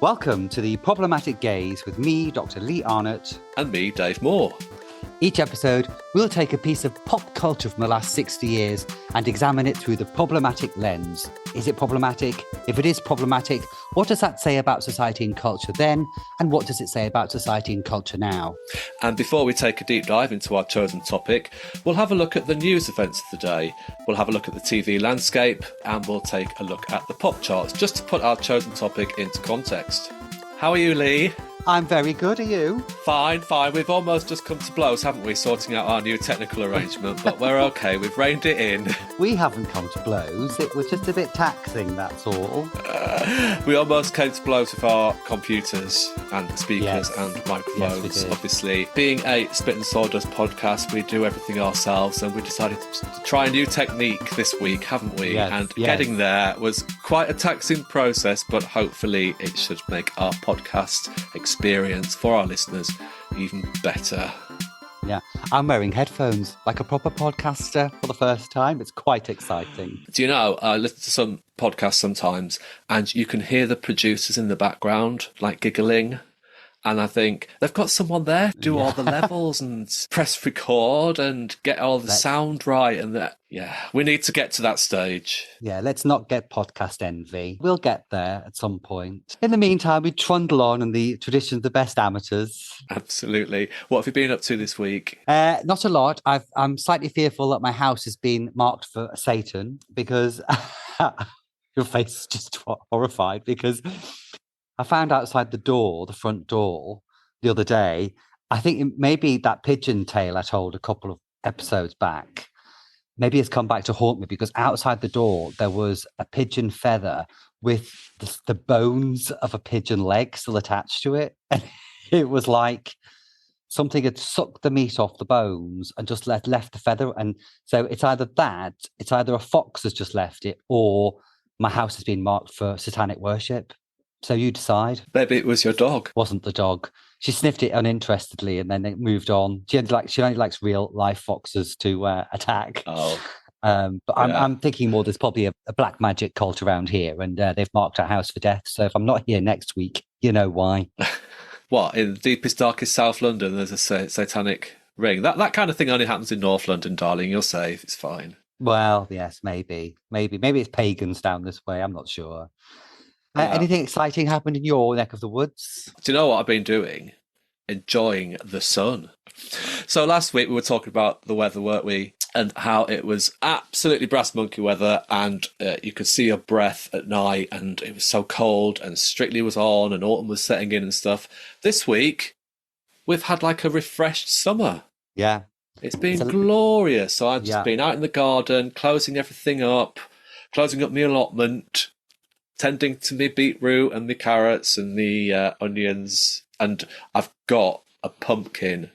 Welcome to the Problematic Gaze with me, Dr. Lee Arnott. And me, Dave Moore. Each episode, we'll take a piece of pop culture from the last 60 years and examine it through the problematic lens. Is it problematic? If it is problematic, what does that say about society and culture then? And what does it say about society and culture now? And before we take a deep dive into our chosen topic, we'll have a look at the news events of the day. We'll have a look at the TV landscape, and we'll take a look at the pop charts, just to put our chosen topic into context. How are you, Lee? I'm very good, are you? Fine. We've almost just come to blows, haven't we, sorting out our new technical arrangement, but we're okay, we've reined it in. We haven't come to blows, it was just a bit taxing, that's all. We almost came to blows with our computers and speakers and microphones. Yes, we did. Obviously, being a Spit and Sawdust podcast, we do everything ourselves, and we decided to try a new technique this week, haven't we? Yes. Getting there was quite a taxing process, but hopefully it should make our podcast experience for our listeners even better. Yeah, I'm wearing headphones like a proper podcaster for the first time. It's quite exciting. Do you know, I listen to some podcasts sometimes and you can hear the producers in the background like giggling, and I think they've got someone there to do all the levels and press record and get all the sound right, and that, we need to get to that stage. Yeah, let's not get podcast envy. We'll get there at some point. In the meantime, we trundle on in the tradition of the best amateurs. Absolutely. What have you been up to this week? Not a lot. I'm slightly fearful that my house has been marked for Satan because your face is just horrified, because I found outside the front door, the other day, I think it may be that pigeon tale I told a couple of episodes back. Maybe it's come back to haunt me, because outside the door, there was a pigeon feather with the bones of a pigeon leg still attached to it. And it was like something had sucked the meat off the bones and just left the feather. And so it's either a fox has just left it, or my house has been marked for satanic worship. So you decide. Maybe it was your dog. Wasn't the dog. She sniffed it uninterestedly and then it moved on. She only likes real life foxes to attack. Oh. But I'm thinking more there's probably a black magic cult around here, and they've marked our house for death. So if I'm not here next week, you know why. What, in the deepest, darkest South London, there's a satanic ring? That kind of thing only happens in North London, darling. You're safe. It's fine. Well, yes, maybe it's pagans down this way. I'm not sure. Anything exciting happened in your neck of the woods? Do you know what I've been doing? Enjoying the sun. So last week we were talking about the weather, weren't we? And how it was absolutely brass monkey weather, and you could see your breath at night, and it was so cold, and Strictly was on, and autumn was setting in and stuff. This week, we've had like a refreshed summer. Yeah. It's been glorious. So I've just been out in the garden, closing everything up, closing up my allotment, tending to my beetroot and my carrots and the onions. And I've got a pumpkin,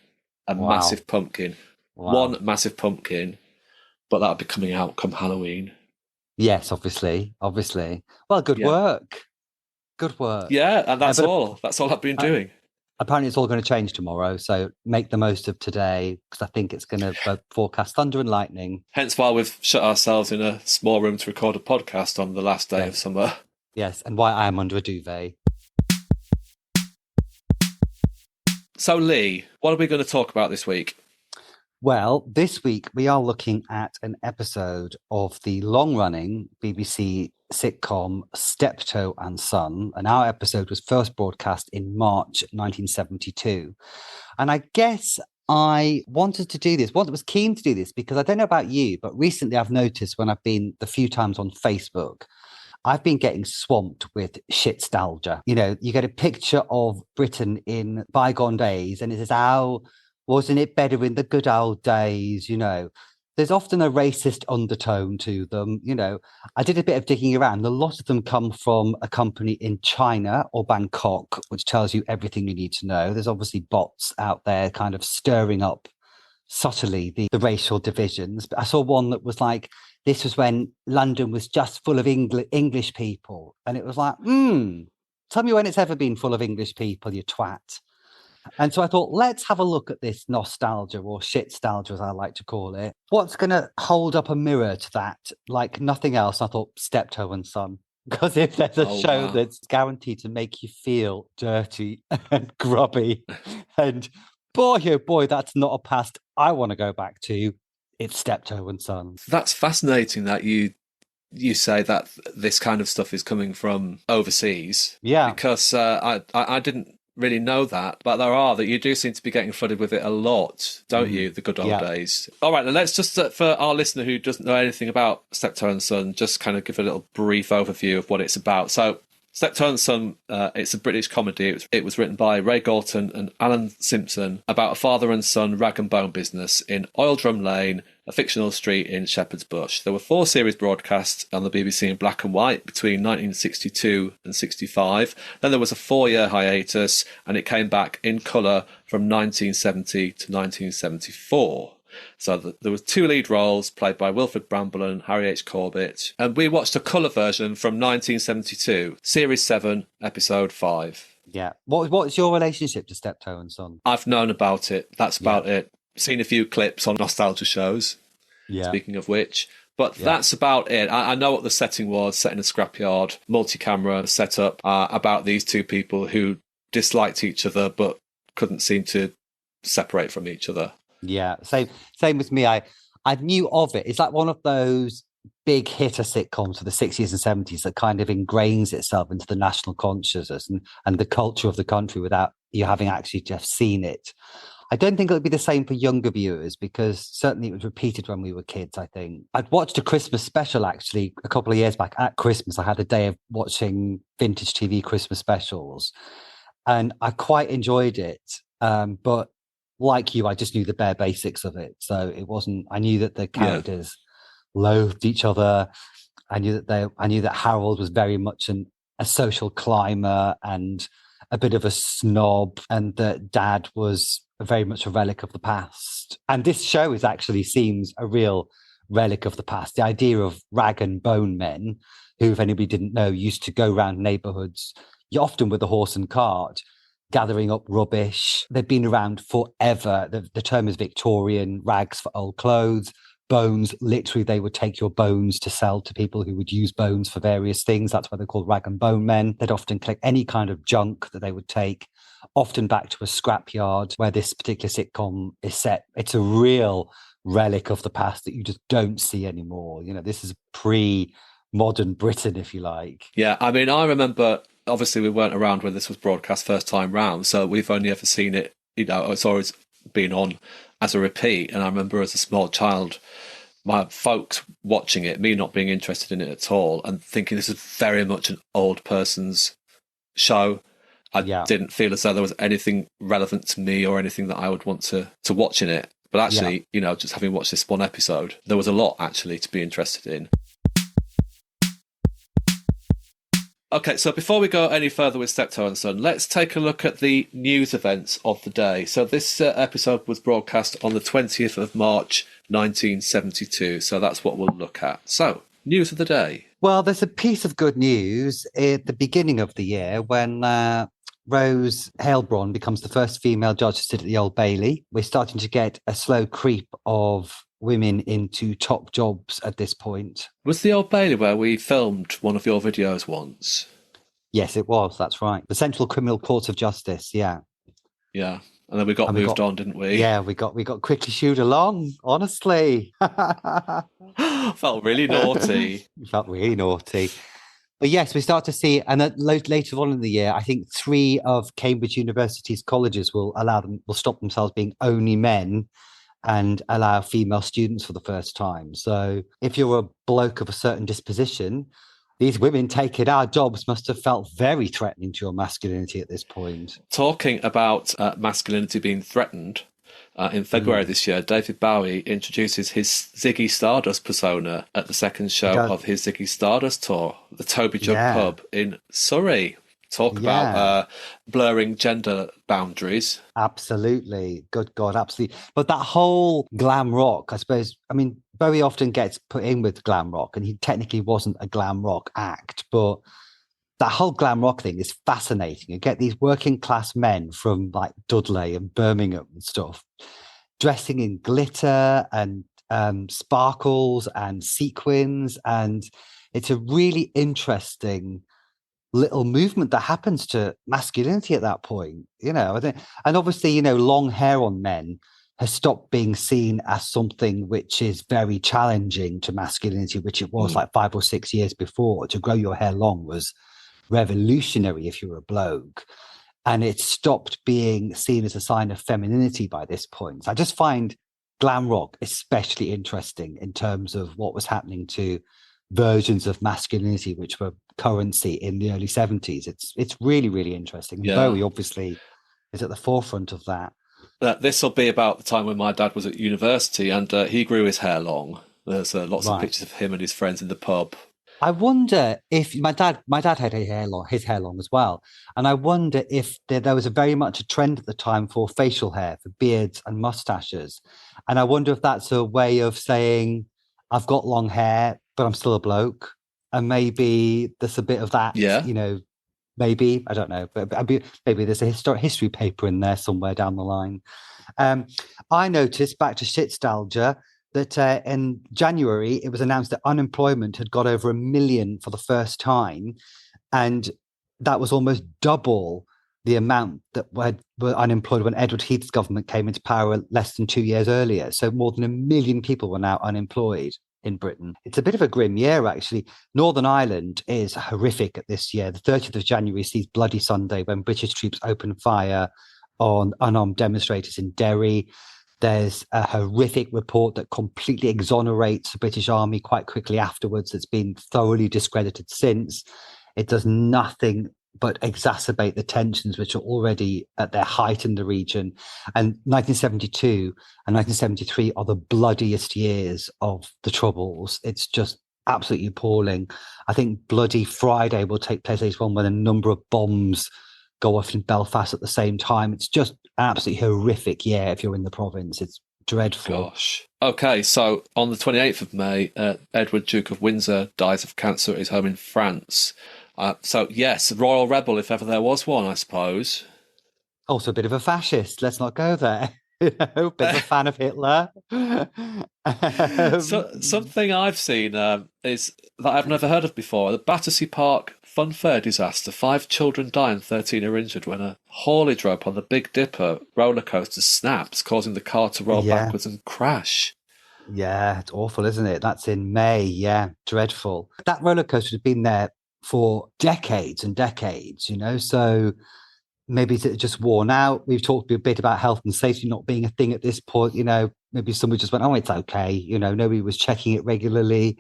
massive pumpkin. Wow. One massive pumpkin, but that'll be coming out come Halloween. Yes, obviously. Well, good work. Yeah, and that's all. That's all I've been doing. Apparently it's all going to change tomorrow, so make the most of today, because I think it's going to forecast thunder and lightning. Hence why we've shut ourselves in a small room to record a podcast on the last day of summer. Yes, and why I am under a duvet. So, Lee, what are we going to talk about this week? Well, this week we are looking at an episode of the long-running BBC sitcom Steptoe and Son, and our episode was first broadcast in March 1972. And I guess I wanted to do this, was keen to do this, because I don't know about you, but recently I've noticed when I've been the few times on Facebook, I've been getting swamped with shitstalgia. You know, you get a picture of Britain in bygone days and it says, "Oh, wasn't it better in the good old days?" You know, there's often a racist undertone to them. You know, I did a bit of digging around. A lot of them come from a company in China or Bangkok, which tells you everything you need to know. There's obviously bots out there kind of stirring up subtly the racial divisions. But I saw one that was like, this was when London was just full of English people. And it was like, tell me when it's ever been full of English people, you twat. And so I thought, let's have a look at this nostalgia, or shitstalgia, as I like to call it. What's going to hold up a mirror to that like nothing else? I thought Steptoe and Son. Because if there's a Oh, show wow. that's guaranteed to make you feel dirty and grubby, and boy, oh boy, that's not a past I want to go back to, it's Steptoe and Son. That's fascinating that you say that this kind of stuff is coming from overseas, Yeah. because I didn't really know that, but you do seem to be getting flooded with it a lot, don't you? The good old Yeah. days. All right, then let's just for our listener who doesn't know anything about Steptoe and Son, just kind of give a little brief overview of what it's about. So Steptoe and Son, it's a British comedy. It was written by Ray Galton and Alan Simpson about a father and son rag and bone business in Oildrum Lane, a fictional street in Shepherd's Bush. There were 4 series broadcast on the BBC in black and white between 1962 and 65. Then there was a 4-year hiatus, and it came back in colour from 1970 to 1974. So there were 2 lead roles played by Wilfred Bramble and Harry H. Corbett. And we watched a colour version from 1972, Series 7, Episode 5. Yeah. What's your relationship to Steptoe and Son? I've known about it. That's about it. Seen a few clips on nostalgia shows, speaking of which. But that's about it. I know what the setting was, set in a scrapyard, multi-camera setup, about these 2 people who disliked each other but couldn't seem to separate from each other. Yeah, same with me. I knew of it. It's like one of those big hitter sitcoms for the 60s and 70s that kind of ingrains itself into the national consciousness and the culture of the country without you having actually just seen it. I don't think it would be the same for younger viewers, because certainly it was repeated when we were kids, I think. I'd watched a Christmas special actually a couple of years back at Christmas. I had a day of watching vintage TV Christmas specials and I quite enjoyed it. But like you, I just knew the bare basics of it. So it wasn't, I knew that the characters loathed each other. I knew that Harold was very much a social climber and a bit of a snob, and that Dad was very much a relic of the past. And this show seems a real relic of the past. The idea of rag and bone men, who, if anybody didn't know, used to go around neighborhoods, often with a horse and cart, gathering up rubbish. They've been around forever. The term is Victorian, rags for old clothes. Bones, literally, they would take your bones to sell to people who would use bones for various things. That's why they're called rag and bone men. They'd often collect any kind of junk that they would take, often back to a scrapyard where this particular sitcom is set. It's a real relic of the past that you just don't see anymore. You know, this is pre-modern Britain, if you like. Yeah, I mean, I remember, obviously we weren't around when this was broadcast first time round, so we've only ever seen it, it's always been on as a repeat. And I remember as a small child, my folks watching it, me not being interested in it at all, and thinking this is very much an old person's show. I didn't feel as though there was anything relevant to me or anything that I would want to watch in it. But actually, just having watched this one episode, there was a lot actually to be interested in. Okay, so before we go any further with Steptoe and Son, let's take a look at the news events of the day. So this episode was broadcast on the 20th of March, 1972. So that's what we'll look at. So, news of the day. Well, there's a piece of good news at the beginning of the year when Rose Heilbronn becomes the first female judge to sit at the Old Bailey. We're starting to get a slow creep of women into top jobs at this point. Was the Old Bailey where we filmed one of your videos once? Yes, it was. That's right. The Central Criminal Court of Justice. Yeah. Yeah. And then we got moved on, didn't we? Yeah, we got quickly shooed along, honestly. Felt really naughty. Felt really naughty. But yes, we start to see, and later on in the year, I think 3 of Cambridge University's colleges will stop themselves being only men and allow female students for the first time. So if you're a bloke of a certain disposition, these women taking our jobs must have felt very threatening to your masculinity at this point. Talking about masculinity being threatened, in February this year, David Bowie introduces his Ziggy Stardust persona at the second show of his Ziggy Stardust tour, the Toby Jug Pub in Surrey. Talk about blurring gender boundaries. Absolutely. Good God, absolutely. But that whole glam rock, I suppose, I mean, Bowie often gets put in with glam rock, and he technically wasn't a glam rock act, but that whole glam rock thing is fascinating. You get these working class men from like Dudley and Birmingham and stuff, dressing in glitter and sparkles and sequins, and it's a really interesting little movement that happens to masculinity at that point. I think, and obviously, long hair on men has stopped being seen as something which is very challenging to masculinity, which it was like 5 or 6 years before. To grow your hair long was revolutionary if you were a bloke. And it stopped being seen as a sign of femininity by this point. So I just find glam rock especially interesting in terms of what was happening to versions of masculinity which were currency in the early 70s. It's really, really interesting. And Bowie obviously is at the forefront of that. This will be about the time when my dad was at university, and he grew his hair long. There's lots of pictures of him and his friends in the pub. I wonder if my dad had his hair long as well, and I wonder if there was a very much a trend at the time for facial hair, for beards and mustaches, and I wonder if that's a way of saying I've got long hair, but I'm still a bloke, and maybe there's a bit of that, maybe I don't know, but maybe there's a history paper in there somewhere down the line. I noticed, back to shitstalgia, that in January, it was announced that unemployment had got over 1 million for the first time. And that was almost double the amount that were unemployed when Edward Heath's government came into power less than 2 years earlier. So more than 1 million people were now unemployed in Britain. It's a bit of a grim year, actually. Northern Ireland is horrific at this year. The 30th of January sees Bloody Sunday, when British troops open fire on unarmed demonstrators in Derry. There's a horrific report that completely exonerates the British Army quite quickly afterwards. It's been thoroughly discredited since. It does nothing but exacerbate the tensions which are already at their height in the region. And 1972 and 1973 are the bloodiest years of the Troubles. It's just absolutely appalling. I think Bloody Friday will take place later on, when a number of bombs go off in Belfast at the same time. It's just absolutely horrific. Yeah, if you're in the province, it's dreadful. Gosh. Okay, so on the 28th of May, Edward, Duke of Windsor, dies of cancer at his home in France. So yes, a royal rebel, if ever there was one, I suppose. Also a bit of a fascist. Let's not go there. Bit of a fan of Hitler. So, something I've seen is that I've never heard of before. The Battersea Park Fun Fair disaster. 5 children die and 13 are injured when a haulage rope on the Big Dipper roller coaster snaps, causing the car to roll backwards and crash. Yeah, it's awful, isn't it? That's in May. Yeah, dreadful. That roller coaster had been there for decades and decades, so maybe it's just worn out. We've talked a bit about health and safety not being a thing at this point. Maybe somebody just went, oh, it's okay. Nobody was checking it regularly.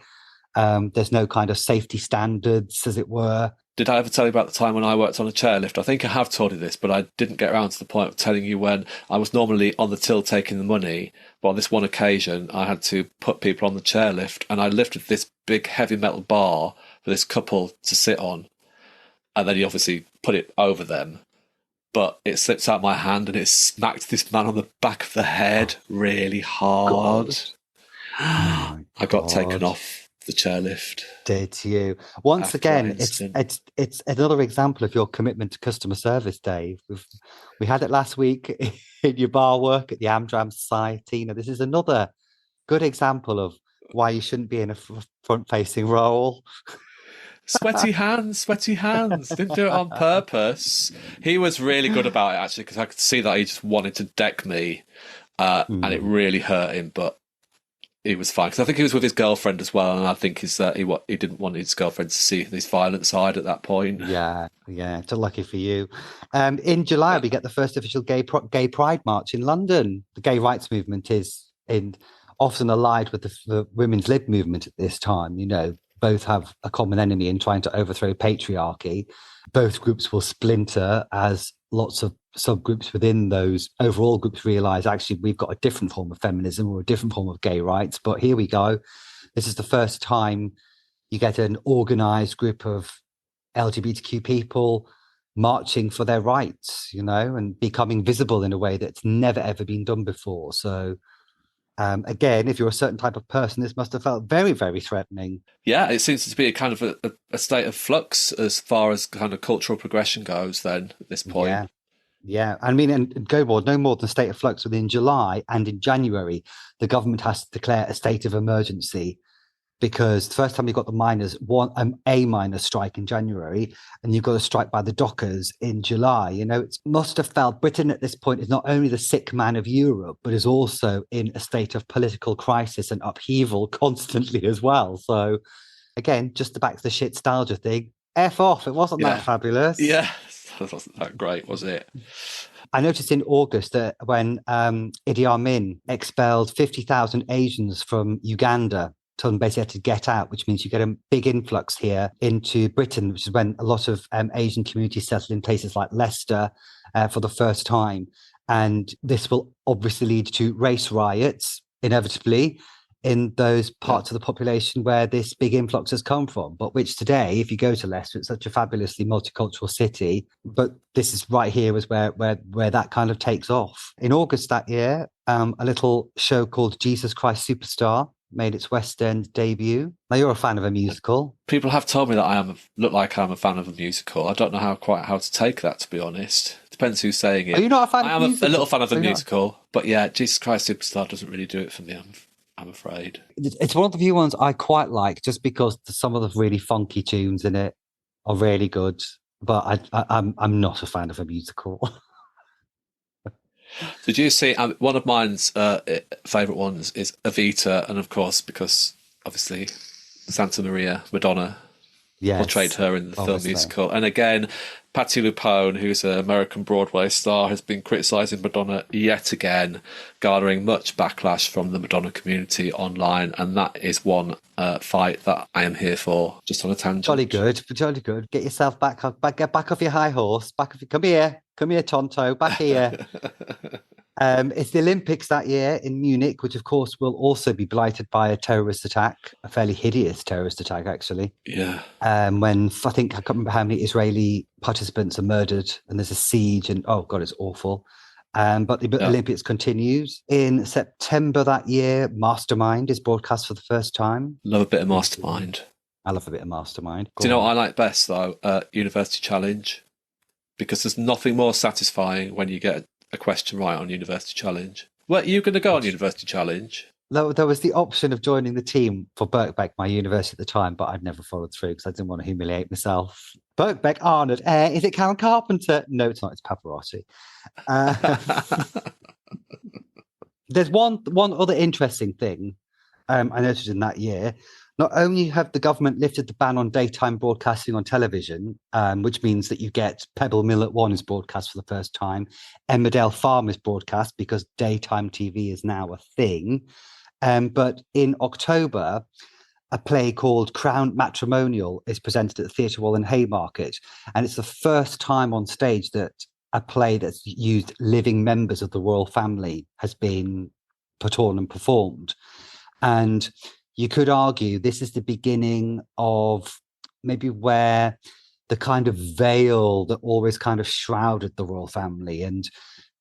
There's no kind of safety standards, as it were. Did I ever tell you about the time when I worked on a chairlift? I think I have told you this, but I didn't get around to the point of telling you when I was normally on the till taking the money. But on this one occasion, I had to put people on the chairlift, and I lifted this big heavy metal bar for this couple to sit on. And then you obviously put it over them. But it slips out my hand and it smacked this man on the back of the head really hard. I got taken off the chairlift. Did you? Once again, it's another example of your commitment to customer service, Dave. We had it last week in your bar work at the Amdram Society. This is another good example of why you shouldn't be in a front-facing role. Sweaty hands. Didn't do it on purpose. He was really good about it, actually, because I could see that he just wanted to deck me, and it really hurt him, but he was fine. Because I think he was with his girlfriend as well, and I think he didn't want his girlfriend to see his violent side at that point. Yeah, it's lucky for you. In July, we get the first official gay pride march in London. The gay rights movement is often allied with the women's lib movement at this time, both have a common enemy in trying to overthrow patriarchy. Both groups will splinter as lots of subgroups within those overall groups realize, actually, we've got a different form of feminism or a different form of gay rights. But here we go. This is the first time you get an organized group of LGBTQ people marching for their rights, and becoming visible in a way that's never, ever been done before. So again, if you're a certain type of person, this must have felt very, very threatening. Yeah, it seems to be a kind of a state of flux as far as kind of cultural progression goes then at this point. Yeah. I mean, and go more, no more than state of flux. Within July and in January, the government has to declare a state of emergency because the first time you got the miners, a miners strike in January, and you've got a strike by the dockers in July. It must have felt Britain at this point is not only the sick man of Europe, but is also in a state of political crisis and upheaval constantly as well. So again, just back to the shit nostalgia thing. F off. It wasn't that fabulous. Yeah. That wasn't that great, was it? I noticed in August that when Idi Amin expelled 50,000 Asians from Uganda, told them basically had to get out, which means you get a big influx here into Britain, which is when a lot of Asian communities settled in places like Leicester for the first time. And this will obviously lead to race riots, inevitably, in those parts of the population where this big influx has come from, but which today, if you go to Leicester, it's such a fabulously multicultural city. But this is right here is where that kind of takes off. In August that year, a little show called Jesus Christ Superstar made its West End debut. Now, you're a fan of a musical. People have told me that look like I'm a fan of a musical. I don't know quite how to take that, to be honest. Depends who's saying it. Are you not a fan of musical? I am a little fan of a musical, but yeah, Jesus Christ Superstar doesn't really do it for me. I'm afraid. It's one of the few ones I quite like, just because some of the really funky tunes in it are really good. But I'm not a fan of a musical. Did you see one of mine's favourite ones is Evita, and of course because obviously Santa Maria Madonna portrayed her in the film musical, and again Patti LuPone, who's an American Broadway star, has been criticising Madonna yet again, garnering much backlash from the Madonna community online, and that is one fight that I am here for. Just on a tangent. Jolly good. Get yourself get back off your high horse. Come here, Tonto, back here. It's the Olympics that year in Munich, which of course will also be blighted by a terrorist attack, a fairly hideous terrorist attack, actually. Yeah. When I can't remember how many Israeli participants are murdered, and there's a siege, and oh god, it's awful. But the Olympics continues in September that year. Mastermind is broadcast for the first time. Love a bit of Mastermind. I love a bit of Mastermind. Do you know what I like best though? University Challenge, because there's nothing more satisfying when you get a question right on University Challenge. Well, are you going to go on University Challenge? There was the option of joining the team for Birkbeck, my university at the time, but I'd never followed through because I didn't want to humiliate myself. Birkbeck, Arnold, is it Karen Carpenter? No, it's not. It's Pavarotti. There's one other interesting thing I noticed in that year. Not only have the government lifted the ban on daytime broadcasting on television, which means that you get Pebble Mill at 1 is broadcast for the first time. Emmerdale Farm is broadcast because daytime TV is now a thing. But in October, a play called Crown Matrimonial is presented at the Theatre Wall in Haymarket. And it's the first time on stage that a play that's used living members of the royal family has been put on and performed. And you could argue this is the beginning of maybe where the kind of veil that always kind of shrouded the royal family and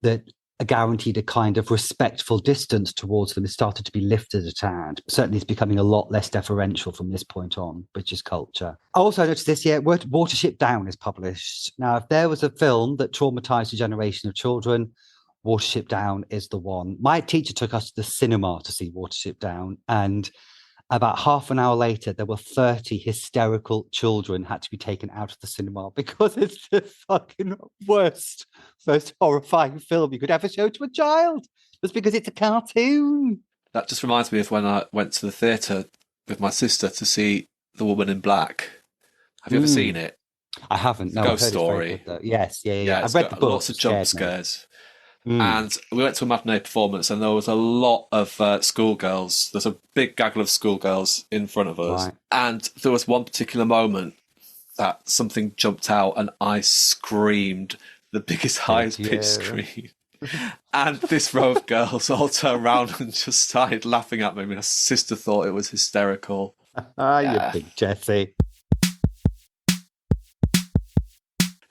that guaranteed a kind of respectful distance towards them has started to be lifted a tad. Certainly it's becoming a lot less deferential from this point on, British culture. I also noticed this year, Watership Down is published. Now, if there was a film that traumatized a generation of children, Watership Down is the one. My teacher took us to the cinema to see Watership Down, and about half an hour later, there were 30 hysterical children had to be taken out of the cinema because it's the fucking worst, most horrifying film you could ever show to a child. Just because it's a cartoon. That just reminds me of when I went to the theatre with my sister to see The Woman in Black. Have you ever seen it? I haven't. No, Ghost Story. Yes, yeah. I've read the book. Lots of jump scares. And we went to a matinee performance, and there was a lot of schoolgirls. There's a big gaggle of schoolgirls in front of us. Right. And there was one particular moment that something jumped out, and I screamed the biggest, highest-pitched scream. And this row of girls all turned around and just started laughing at me. My sister thought it was hysterical. You big Jessie.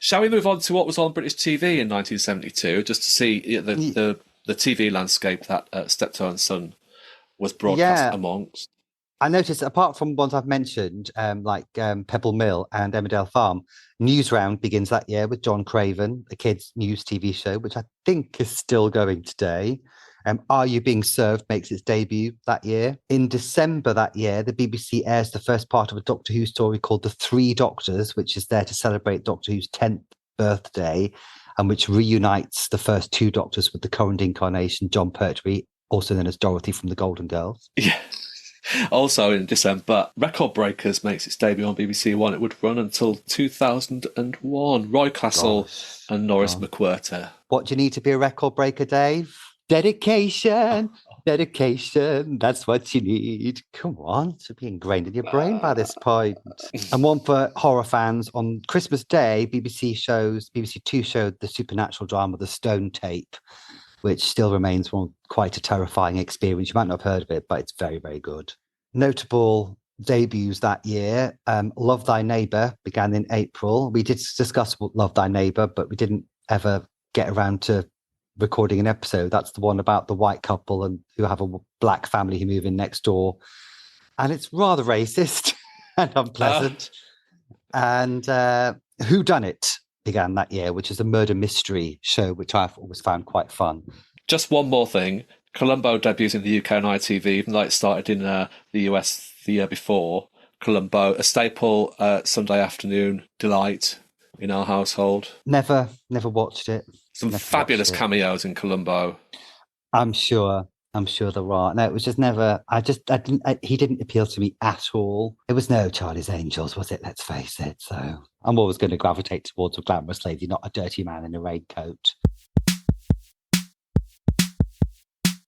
Shall we move on to what was on British TV in 1972, just to see the TV landscape that Steptoe and Son was broadcast amongst? I noticed, apart from ones I've mentioned, like Pebble Mill and Emmerdale Farm, Newsround begins that year with John Craven, a kids' news TV show, which I think is still going today. Are You Being Served makes its debut that year. In December that year, the BBC airs the first part of a Doctor Who story called The Three Doctors, which is there to celebrate Doctor Who's 10th birthday and which reunites the first two Doctors with the current incarnation, John Pertwee, also known as Dorothy from the Golden Girls. Yeah. Also in December, Record Breakers makes its debut on BBC One. It would run until 2001. Roy Castle and Norris McWhirter. What do you need to be a record breaker, Dave? Dedication. Dedication. That's what you need. Come on, to be ingrained in your brain by this point. And one for horror fans, on Christmas Day, BBC Two showed the supernatural drama The Stone Tape, which still remains quite a terrifying experience. You might not have heard of it, but it's very, very good. Notable debuts that year. Love Thy Neighbour began in April. We did discuss Love Thy Neighbour, but we didn't ever get around to recording an episode. That's the one about the white couple and who have a black family who move in next door. And it's rather racist and unpleasant. And Who Done It began that year, which is a murder mystery show, which I've always found quite fun. Just one more thing. Columbo debuts in the UK on ITV, even though it started in the US the year before. Columbo, a staple Sunday afternoon delight in our household. Never watched it. Some fabulous cameos in Columbo. I'm sure there are. No, it was just never. He didn't appeal to me at all. It was no Charlie's Angels, was it? Let's face it. So I'm always going to gravitate towards a glamorous lady, not a dirty man in a raincoat.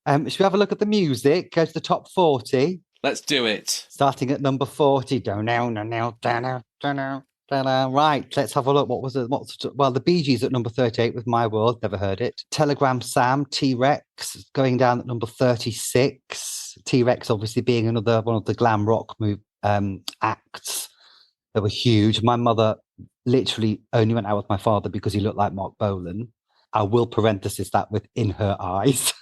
Should we have a look at the music? Go to the top 40. Let's do it. Starting at number 40. Right, let's have a look. What was it? Well, the Bee Gees at number 38 with My World. Never heard it. Telegram Sam, T-Rex going down at number 36. T-Rex obviously being another one of the glam rock acts that were huge. My mother literally only went out with my father because he looked like Mark Bolan. I will parenthesis that with in her eyes.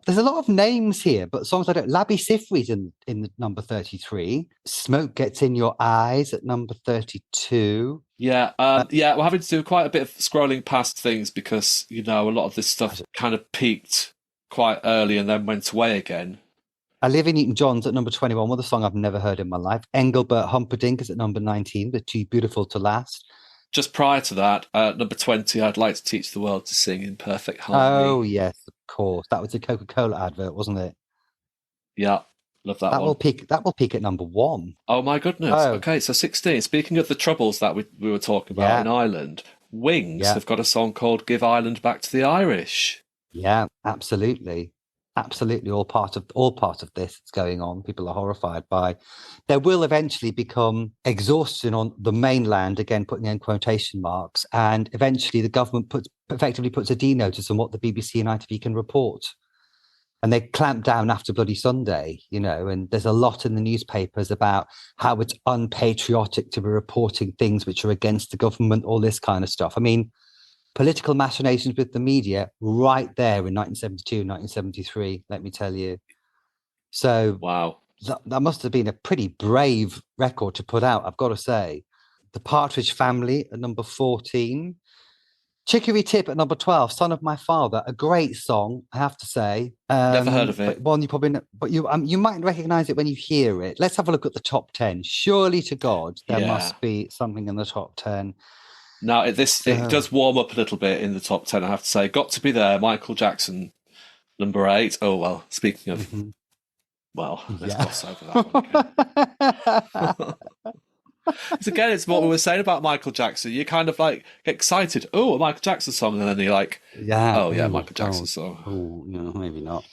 There's a lot of names here, but songs I don't. Labby Sifri's in the number 33. Smoke Gets in Your Eyes at number 32. Yeah, we're having to do quite a bit of scrolling past things because, a lot of this stuff kind of peaked quite early and then went away again. Olivia Newton-John's at number 21 with a song I've never heard in my life. Engelbert Humperdinck is at number 19 with Too Beautiful to Last. Just prior to that, number 20, I'd Like to Teach the World to Sing in Perfect Harmony. Oh, yes, of course. That was a Coca-Cola advert, wasn't it? Yeah, love that one. That will peak at number 1. Oh, my goodness. Oh. Okay, so 16. Speaking of the troubles that we were talking about in Ireland, Wings have got a song called Give Ireland Back to the Irish. Yeah, absolutely. Absolutely, all part of this that's going on. People are horrified by. There will eventually become exhaustion on the mainland, again putting in quotation marks, and eventually the government effectively puts a D notice on what the BBC and ITV can report, and they clamp down after Bloody Sunday, And there's a lot in the newspapers about how it's unpatriotic to be reporting things which are against the government, all this kind of stuff. I mean, political machinations with the media right there in 1972, 1973, let me tell you. So wow, that must have been a pretty brave record to put out, I've got to say. The Partridge Family at number 14. Chicory Tip at number 12, Son of My Father, a great song, I have to say. Never heard of it. One you probably, but you might recognise it when you hear it. Let's have a look at the top 10. Surely to God, there must be something in the top 10. Now, it does warm up a little bit in the top 10, I have to say. Got to Be There, Michael Jackson, number 8. Oh, well, speaking of... Mm-hmm. Well, let's gloss over that one again. Again, it's what we were saying about Michael Jackson. You kind of like get excited. Oh, a Michael Jackson song. And then you're like, Michael Jackson song. Oh, maybe not.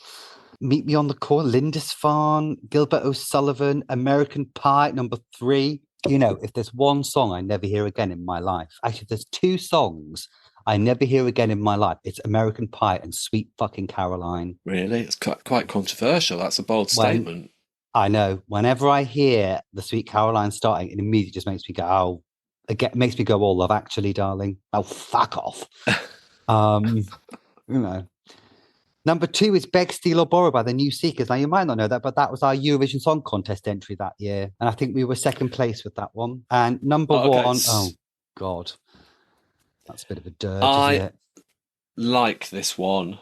Meet Me on the Corner, Lindisfarne, Gilbert O'Sullivan, American Pie, number 3. If there's one song I never hear again in my life, actually, if there's 2 songs I never hear again in my life, it's American Pie and Sweet Fucking Caroline. Really? It's quite controversial. That's a bold statement. I know. Whenever I hear the Sweet Caroline starting, it immediately just makes me go, makes me go, oh, Love Actually, darling. Oh, fuck off. Number 2 is Beg, Steal or Borrow by the New Seekers. Now, you might not know that, but that was our Eurovision Song Contest entry that year. And I think we were second place with that one. And number 1, oh, God. That's a bit of a dirge, isn't it? like this one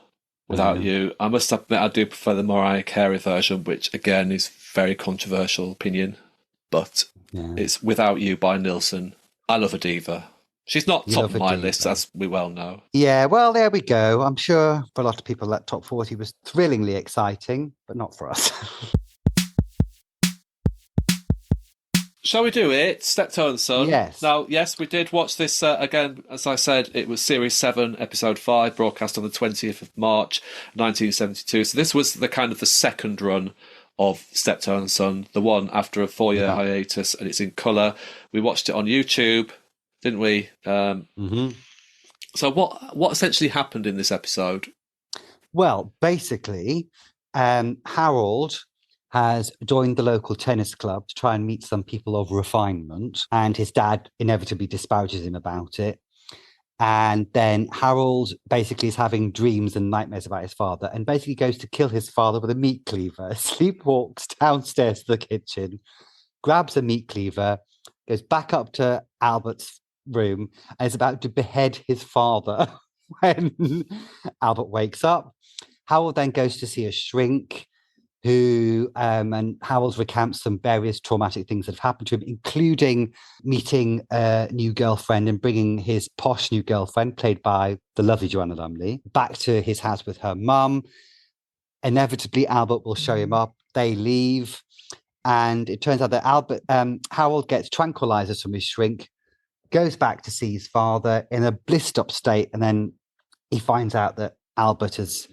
without you. I must admit, I do prefer the Mariah Carey version, which again is very controversial opinion, but it's Without You by Nilsson. I love a diva. She's not top of my list, as we well know. Yeah, well, there we go. I'm sure for a lot of people that top 40 was thrillingly exciting, but not for us. Shall we do it? Steptoe and Son. Yes. Now, yes, we did watch this again. As I said, it was Series 7, Episode 5, broadcast on the 20th of March, 1972. So this was the kind of the second run of Steptoe and Son, the one after a 4-year hiatus, and it's in colour. We watched it on YouTube, didn't we? So what essentially happened in this episode? Well, basically, Harold has joined the local tennis club to try and meet some people of refinement, and his dad inevitably disparages him about it. And then Harold basically is having dreams and nightmares about his father, and basically goes to kill his father with a meat cleaver, sleepwalks downstairs to the kitchen, grabs a meat cleaver, goes back up to Albert's room, and is about to behead his father when Albert wakes up. Harold then goes to see a shrink who, and Harold recounts some various traumatic things that have happened to him, including meeting a new girlfriend and bringing his posh new girlfriend, played by the lovely Joanna Lumley, back to his house with her mum. Inevitably, Albert will show him up. They leave. And it turns out that Harold gets tranquilizers from his shrink, goes back to see his father in a blissed up state. And then he finds out that Albert has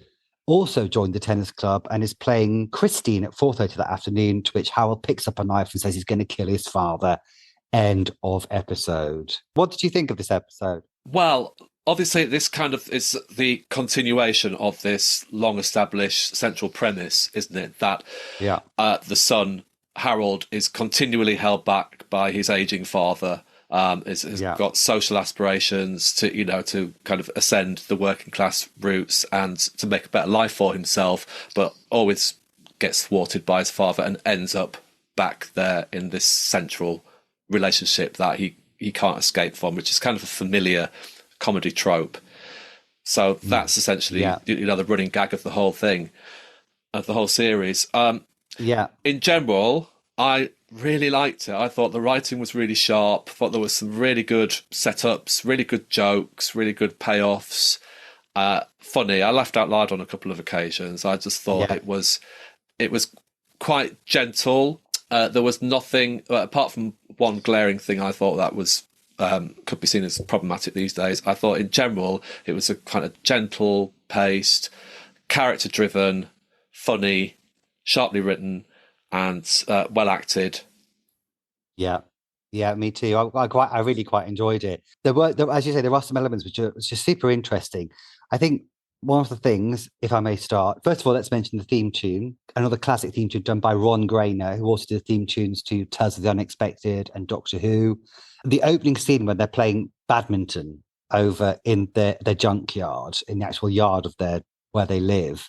also joined the tennis club and is playing Christine at 4:30 that afternoon, to which Harold picks up a knife and says he's going to kill his father. End of episode. What did you think of this episode? Well, obviously this kind of is the continuation of this long-established central premise, isn't it? That the son, Harold, is continually held back by his aging father. Has got social aspirations to kind of ascend the working class routes and to make a better life for himself, but always gets thwarted by his father and ends up back there in this central relationship that he can't escape from, which is kind of a familiar comedy trope. So that's essentially the running gag of the whole thing, of the whole series. In general, I really liked it. I thought the writing was really sharp. I thought there was some really good setups, really good jokes, really good payoffs. Funny. I laughed out loud on a couple of occasions. I just thought it was quite gentle. There was nothing apart from one glaring thing I thought that was could be seen as problematic these days. I thought in general it was a kind of gentle paced, character driven, funny, sharply written, and well acted. Yeah, me too. I really quite enjoyed it. There were, as you say, there are some elements which are just super interesting. I think one of the things, if I may start, first of all, let's mention the theme tune, another classic theme tune done by Ron Grainer, who also did theme tunes to Tales of the Unexpected and Doctor Who. The opening scene when they're playing badminton over in their junkyard, in the actual yard of where they live,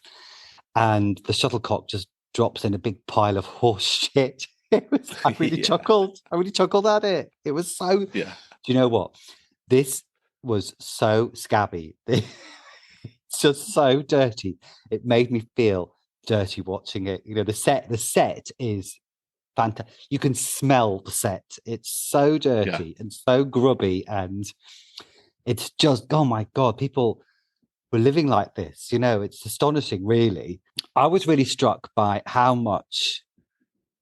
and the shuttlecock just drops in a big pile of horse shit. I really chuckled. I really chuckled at it. It was so. Yeah. Do you know what? This was so scabby. It's just so dirty. It made me feel dirty watching it. The set is fantastic. You can smell the set. It's so dirty and so grubby, and it's just, oh my God, people were living like this. It's astonishing, really. I was really struck by how much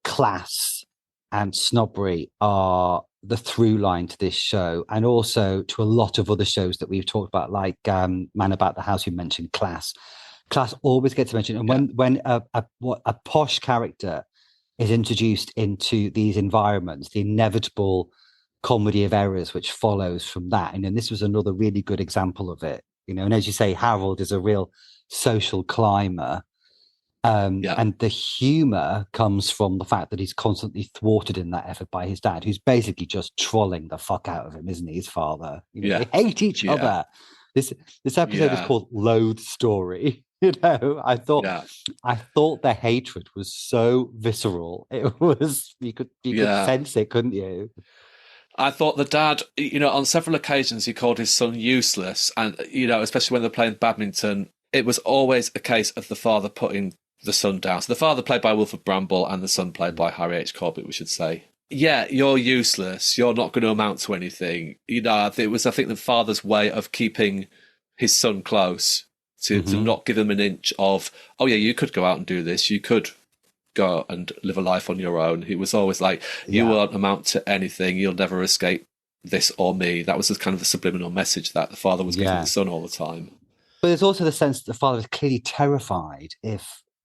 class and snobbery are the through line to this show, and also to a lot of other shows that we've talked about, like Man About the House. You mentioned class always gets mentioned, and when a posh character is introduced into these environments, the inevitable comedy of errors which follows from that, and this was another really good example of it. And as you say, Harold is a real social climber. And the humour comes from the fact that he's constantly thwarted in that effort by his dad, who's basically just trolling the fuck out of him, isn't he? His father. They hate each other. This episode is called Loathe Story. I thought their hatred was so visceral. It was you could sense it, couldn't you? I thought the dad, on several occasions he called his son useless, and especially when they're playing badminton, it was always a case of the father putting the son down. So the father played by Wilfred Bramble and the son played by Harry H. Corbett, we should say. Yeah, you're useless. You're not going to amount to anything. It was, I think, the father's way of keeping his son close to not give him an inch of, oh yeah, you could go out and do this. You could go and live a life on your own. He was always like, you won't amount to anything. You'll never escape this or me. That was the kind of the subliminal message that the father was giving the son all the time. But there's also the sense that the father is clearly terrified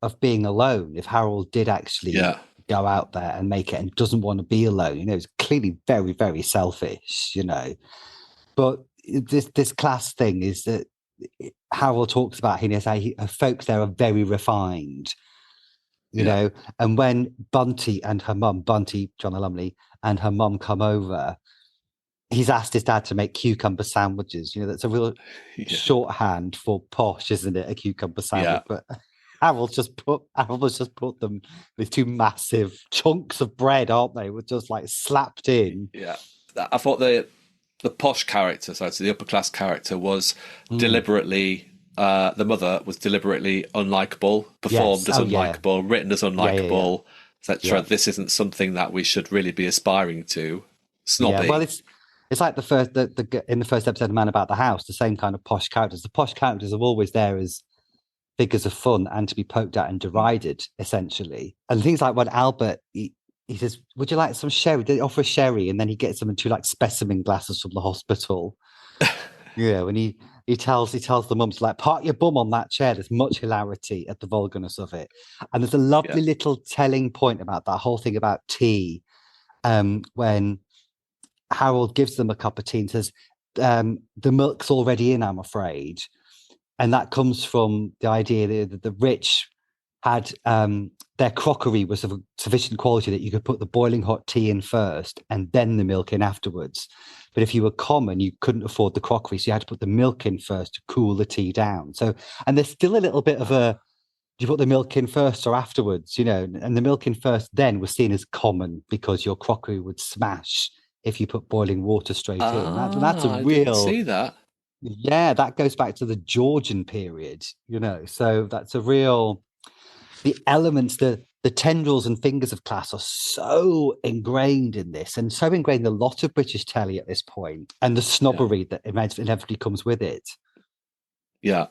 of being alone. If Harold did actually go out there and make it and doesn't want to be alone, it's clearly very, very selfish, But this class thing is that Harold talks about how folks there are very refined, and when Bunty, John Lumley, and her mum come over, he's asked his dad to make cucumber sandwiches. That's a real shorthand for posh, isn't it? A cucumber sandwich. But Harold's just put them with two massive chunks of bread, aren't they? Were just like slapped in. Yeah. I thought the posh character, so the upper class character, was deliberately the mother was deliberately unlikable, performed as unlikable, written as unlikable, etc. This isn't something that we should really be aspiring to. Snobby. Well, it's like the first in the first episode of Man About the House, the same kind of posh characters. The posh characters are always there as figures of fun and to be poked at and derided, essentially. And things like when Albert he says, "Would you like some sherry?" They offer sherry, and then he gets them into like specimen glasses from the hospital. When he tells the mum to like park your bum on that chair. There's much hilarity at the vulgarness of it, and there's a lovely little telling point about that whole thing about tea, when Harold gives them a cup of tea and says, the milk's already in, I'm afraid. And that comes from the idea that the rich had their crockery was of sufficient quality that you could put the boiling hot tea in first and then the milk in afterwards. But if you were common, you couldn't afford the crockery, so you had to put the milk in first to cool the tea down. So, and there's still a little bit of do you put the milk in first or afterwards, and the milk in first then was seen as common because your crockery would smash if you put boiling water straight in. That's a real... I didn't see that. Yeah, that goes back to the Georgian period, so that's a real... The elements, the tendrils and fingers of class are so ingrained in this, and so ingrained in a lot of British telly at this point, and the snobbery that inevitably comes with it. Yeah.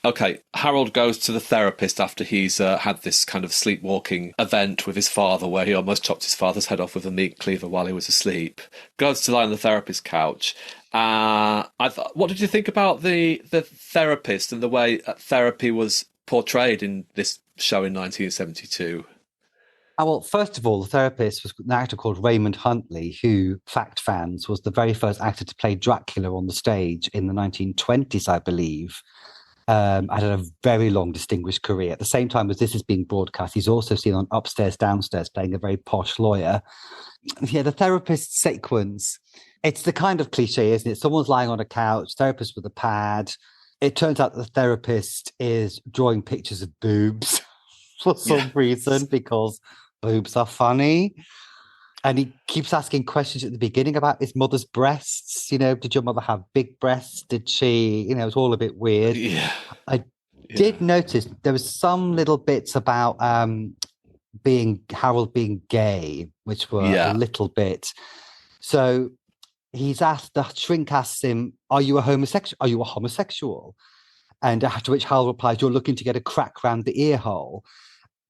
Okay, Harold goes to the therapist after he's had this kind of sleepwalking event with his father where he almost chopped his father's head off with a meat cleaver while he was asleep. Goes to lie on the therapist's couch. What did you think about the therapist and the way therapy was portrayed in this show in 1972? Well, first of all, the therapist was an actor called Raymond Huntley, who, fact fans, was the very first actor to play Dracula on the stage in the 1920s, I believe. Had a very long, distinguished career. At the same time as this is being broadcast, he's also seen on Upstairs, Downstairs, playing a very posh lawyer. Yeah, the therapist sequence, it's the kind of cliche, isn't it? Someone's lying on a couch, therapist with a pad. It turns out the therapist is drawing pictures of boobs for some reason, because boobs are funny. And he keeps asking questions at the beginning about his mother's breasts. Did your mother have big breasts? Did she? It was all a bit weird. Yeah. I did notice there was some little bits about Harold being gay, which were a little bit. So the shrink asks him, "Are you a homosexual? Are you a homosexual?" And to which Harold replies, "You're looking to get a crack round the ear hole."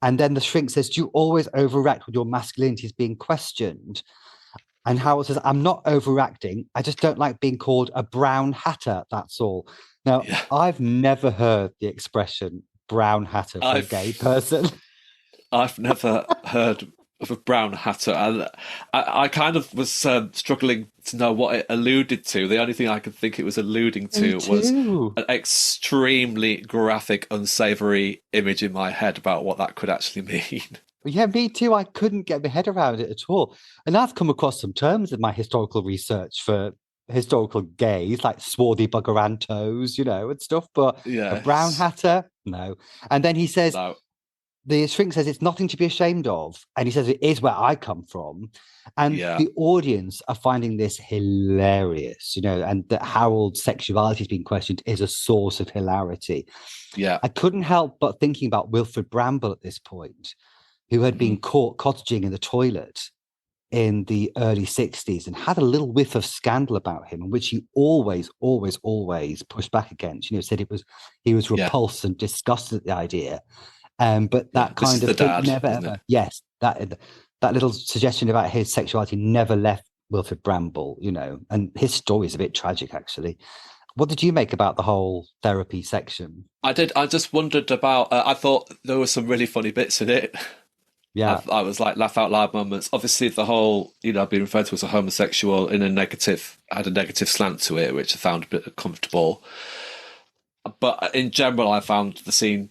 And then the shrink says, "Do you always overact when your masculinity is being questioned?" And Harold says, "I'm not overacting. I just don't like being called a brown hatter, that's all." Now, I've never heard the expression brown hatter for a gay person. I've never heard of a brown hatter. And I kind of was struggling to know what it alluded to. The only thing I could think it was alluding to was an extremely graphic, unsavoury image in my head about what that could actually mean. Yeah, me too. I couldn't get my head around it at all. And I've come across some terms in my historical research for historical gays, like swarthy buggerantos, and stuff. But a brown hatter, no. And then he says, the shrink says it's nothing to be ashamed of. And he says it is where I come from. And Yeah, the audience are finding this hilarious, and that Harold's sexuality is being questioned is a source of hilarity. yeah. I couldn't help but thinking about Wilfred Bramble at this point, who had been Mhm. caught cottaging in the toilet in the early 60s and had a little whiff of scandal about him, in which he always, always, always pushed back against, said he was Yeah, repulsed and disgusted at the idea. But yeah. that This is kind of the thing dad, never isn't it? ever, yes, that little suggestion about his sexuality never left Wilfred Bramble, and his story is a bit tragic, actually. What did you make about the whole therapy section? I did. I just wondered about. I thought there were some really funny bits in it. Yeah, I was like laugh out loud moments. Obviously, the whole I've been referred to as a homosexual in a negative, had a negative slant to it, which I found a bit uncomfortable. But in general, I found the scene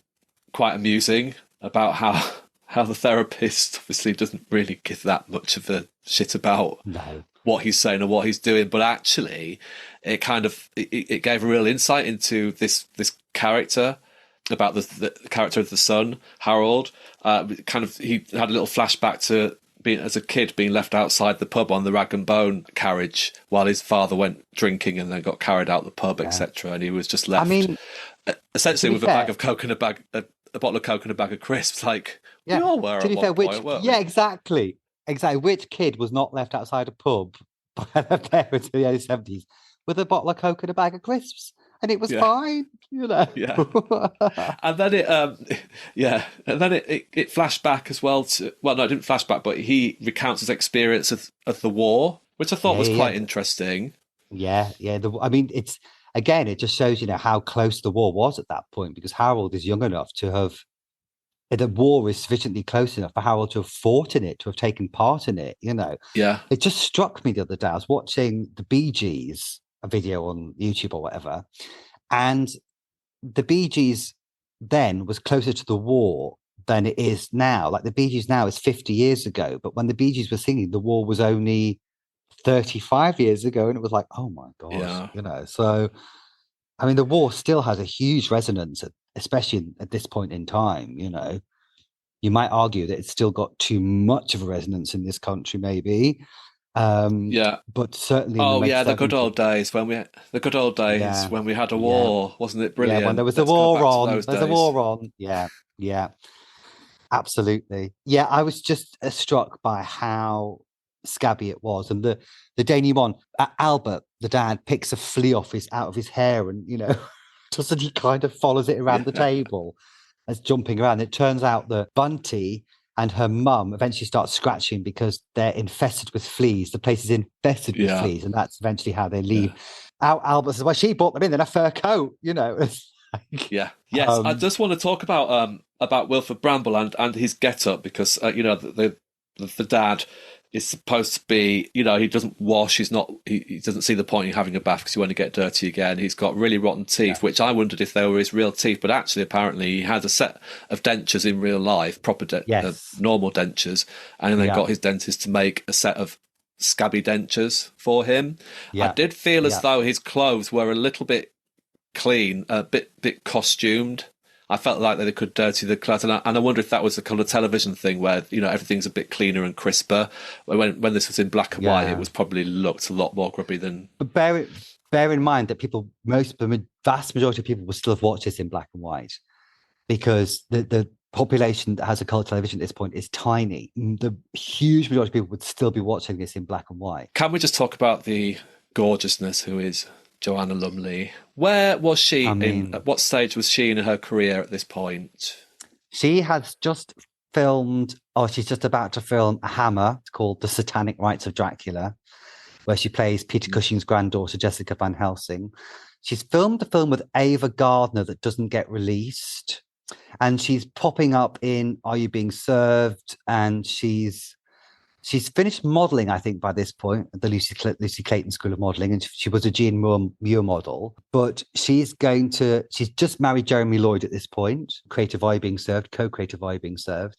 quite amusing about how the therapist obviously doesn't really give that much of a shit about no, what he's saying or what he's doing, but actually, it kind of it gave a real insight into this character, about the character of the son, Harold. He had a little flashback to being as a kid being left outside the pub on the rag and bone carriage while his father went drinking and then got carried out the pub, yeah. etc. And he was just I left mean, to essentially be with a bag fair, of coke and a bottle of coke and a bag of crisps. Like we yeah, all were to at be one fair, point, weren't yeah, we? exactly, which kid was not left outside a pub by their parents in the early 70s with a bottle of Coke and a bag of crisps, and it was Yeah, fine. yeah. And then yeah, and then it flashed back as well to, well, no, it didn't flash back, but he recounts his experience of the war, which I thought Yeah, was yeah, quite interesting. yeah. I mean, it's again, it just shows how close the war was at that point, because Harold is young enough to have the war is sufficiently close enough for Harold to have fought in it, to have taken part in it. Yeah, It just struck me the other day. I was watching the Bee Gees, a video on YouTube or whatever, and the Bee Gees then was closer to the war than it is now. Like the Bee Gees now is 50 years ago, but when the Bee Gees were singing, the war was only 35 years ago, and it was like, oh my yeah. god. So I mean, the war still has a huge resonance, especially at this point in time. You might argue that it's still got too much of a resonance in this country, maybe. Yeah. But certainly in the Oh mid yeah, 70s. The good old days Yeah, when we had a yeah, war, wasn't it yeah. When there brilliant? was a Let's go war back to on, those there's a days. war on. Yeah, yeah, absolutely. Yeah, I was just struck by how scabby it was, and the denouement. Albert, the dad, picks a flea out of his hair, and doesn't he kind of follows it around the Yeah, table as jumping around. It turns out that Bunty and her mum eventually start scratching because they're infested with fleas. The place is infested with yeah, fleas, and that's eventually how they leave. yeah. Albert says, "Well, she brought them in a fur coat." It's like, Yeah. Yes, I um, just want to talk about Wilford Bramble and his get up because the dad is supposed to be he doesn't wash, he doesn't see the point in having a bath because you want to get dirty again. He's got really rotten yeah, teeth, which I wondered if they were his real teeth, but actually apparently he had a set of dentures in real life, yes, normal dentures, and then yeah, got his dentist to make a set of scabby dentures for him. I yeah, did feel as yeah. though his clothes were a little bit clean, a bit costumed. I felt like they could dirty the clothes, and I wonder if that was a kind of television thing where everything's a bit cleaner and crisper. When this was in black and white, it Yeah. was probably looked a lot more grubby than. But bear in mind that the vast majority of people will still have watched this in black and white, because the population that has a colour television at this point is tiny. The huge majority of people would still be watching this in black and white. Can we just talk about the gorgeousness who is Joanna Lumley? Where was she I at mean, what stage was she in her career at this point? she has just filmed, or she's just about to film a Hammer called The Satanic Rites of Dracula, where she plays Peter Cushing's granddaughter, Jessica Van Helsing. She's filmed a film with Ava Gardner that doesn't get released. And she's popping up in Are You Being Served? And she's finished modeling, I think, by this point, at the Lucy Clayton School of Modeling, and she was a Jean Muir model. But she's just married Jeremy Lloyd at this point, Creative Eye Being Served, co-creative Eye Being Served.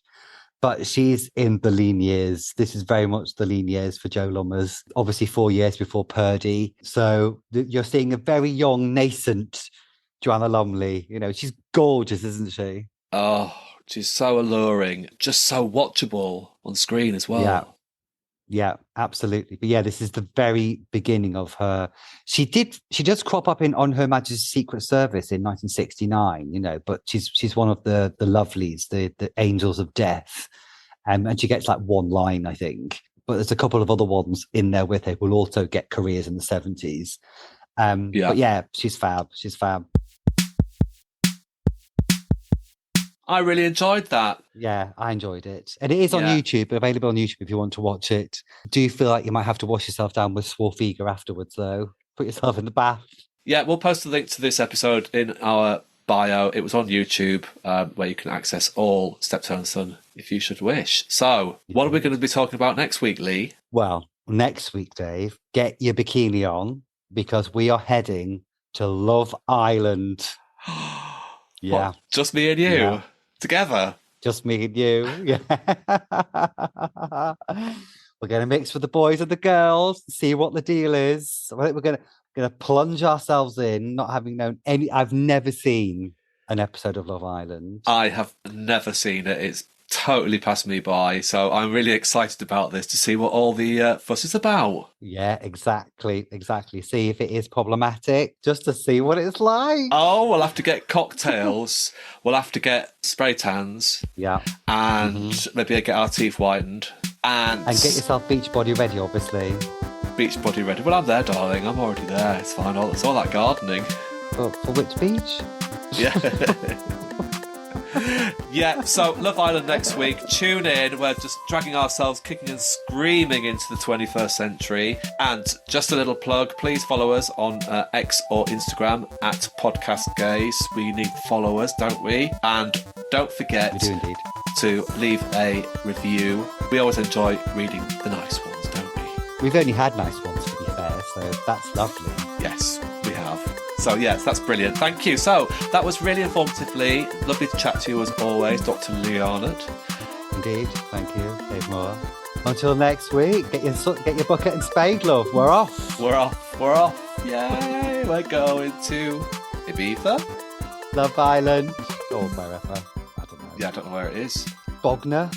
But she's in the lean years. This is very much the lean years for Joe Lummers, obviously 4 years before Purdy. So you're seeing a very young, nascent Joanna Lumley. She's gorgeous, isn't she? Oh, She's so alluring, just so watchable on screen as well. Yeah, absolutely. But yeah, this is the very beginning of her. She does crop up on Her Majesty's Secret Service in 1969, but she's one of the lovelies, the angels of death. And she gets like one line, I think. But there's a couple of other ones in there with her who will also get careers in the 70s. But yeah, she's fab. She's fab. I really enjoyed that. Yeah, I enjoyed it. And it is on YouTube, available on YouTube if you want to watch it. Do you feel like you might have to wash yourself down with Swarfiga afterwards, though? Put yourself in the bath. Yeah, we'll post a link to this episode in our bio. It was on YouTube, where you can access all Steptoe and Son if you should wish. So, what are we going to be talking about next week, Lee? Well, next week, Dave, get your bikini on because we are heading to Love Island. Yeah. What, just me and you? Yeah. Together? Just me and you. Yeah. We're going to mix with the boys and the girls, see what the deal is. I think we're going to plunge ourselves in, not having known any. I've never seen an episode of Love Island. I have never seen it. It's totally passed me by. So I'm really excited about this to see what all the fuss is about. Yeah, exactly. See if it is problematic, just to see what it's like. Oh, we'll have to get cocktails. We'll have to get spray tans. Yeah. And maybe get our teeth whitened. And get yourself beach body ready, obviously. Beach body ready. Well, I'm there, darling. I'm already there. It's fine. It's all that gardening. For which beach? Yeah. Yeah, so Love Island next week. Tune in. We're just dragging ourselves kicking and screaming into the 21st century. And just a little plug, please follow us on X or Instagram at Podcast Gays. We need followers, don't we? And don't forget we do indeed. To leave a review. We always enjoy reading the nice ones, don't we? We've only had nice ones, to be fair, so that's lovely. Yes, we have. So, yes, that's brilliant. Thank you. So, that was really informative, Lee. Lovely to chat to you as always, Dr. Leonard. Indeed. Thank you, Dave Moore. Until next week, get your bucket and spade, love. We're off. We're off. Yay. We're going to Ibiza? Love Island. Or wherever. I don't know. Yeah, I don't know where it is. Bognor.